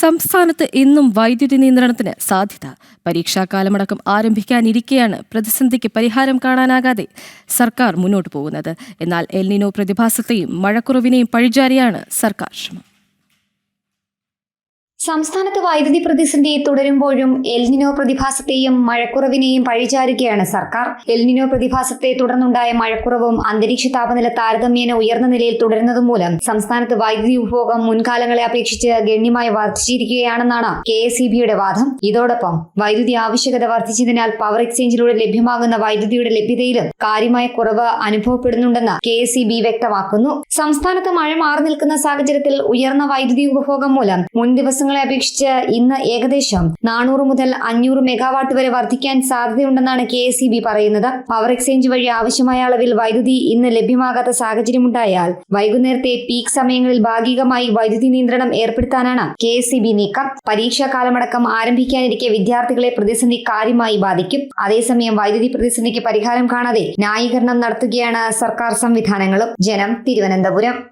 സംസ്ഥാനത്ത് ഇന്നും വൈദ്യുതി നിയന്ത്രണത്തിന് സാധ്യത. പരീക്ഷാകാലമടക്കം ആരംഭിക്കാനിരിക്കെയാണ് പ്രതിസന്ധിക്ക് പരിഹാരം കാണാനാകാതെ സർക്കാർ മുന്നോട്ടു പോകുന്നത്. എന്നാൽ എൽ നിനോ പ്രതിഭാസത്തെയും മഴക്കുറവിനെയും പഴിചാരിയാണ് സർക്കാർ ശ്രമം. സംസ്ഥാനത്ത് വൈദ്യുതി പ്രതിസന്ധി തുടരുമ്പോഴും എൽ നിനോ പ്രതിഭാസത്തെയും മഴക്കുറവിനെയും പഴിചാരുകയാണ് സർക്കാർ. എൽ നിനോ പ്രതിഭാസത്തെ തുടർന്നുണ്ടായ മഴക്കുറവും അന്തരീക്ഷ താപനില താരതമ്യേന ഉയർന്ന നിലയിൽ തുടരുന്നതും മൂലം സംസ്ഥാനത്ത് വൈദ്യുതി ഉപഭോഗം മുൻകാലങ്ങളെ അപേക്ഷിച്ച് ഗണ്യമായി വർദ്ധിച്ചിരിക്കുകയാണെന്നാണ് KSEBയുടെ വാദം. ഇതോടൊപ്പം വൈദ്യുതി ആവശ്യകത വർദ്ധിച്ചതിനാൽ പവർ എക്സ്ചേഞ്ചിലൂടെ ലഭ്യമാകുന്ന വൈദ്യുതിയുടെ ലഭ്യതയിലും കാര്യമായ കുറവ് അനുഭവപ്പെടുന്നുണ്ടെന്ന് KSEB വ്യക്തമാക്കുന്നു. സംസ്ഥാനത്ത് മഴ മാറി നിൽക്കുന്ന സാഹചര്യത്തിൽ ഉയർന്ന വൈദ്യുതി ഉപഭോഗം മൂലം മുൻ ദിവസങ്ങൾ അപേക്ഷിച്ച് ഇന്ന് ഏകദേശം 400 മുതൽ 500 മെഗാവാട്ട് വരെ വർദ്ധിക്കാൻ സാധ്യതയുണ്ടെന്നാണ് KSEB പറയുന്നത്. പവർ എക്സ്ചേഞ്ച് വഴി ആവശ്യമായ അളവിൽ വൈദ്യുതി ഇന്ന് ലഭ്യമാകാത്ത സാഹചര്യമുണ്ടായാൽ വൈകുന്നേരത്തെ പീക്ക് സമയങ്ങളിൽ ഭാഗികമായി വൈദ്യുതി നിയന്ത്രണം ഏർപ്പെടുത്താനാണ് KSEB നീക്കം. പരീക്ഷാ കാലമടക്കം ആരംഭിക്കാനിരിക്കെ വിദ്യാർത്ഥികളെ പ്രതിസന്ധി കാര്യമായി ബാധിക്കും. അതേസമയം വൈദ്യുതി പ്രതിസന്ധിക്ക് പരിഹാരം കാണാതെ ന്യായീകരണം നടത്തുകയാണ് സർക്കാർ സംവിധാനങ്ങളും. ജനം, തിരുവനന്തപുരം.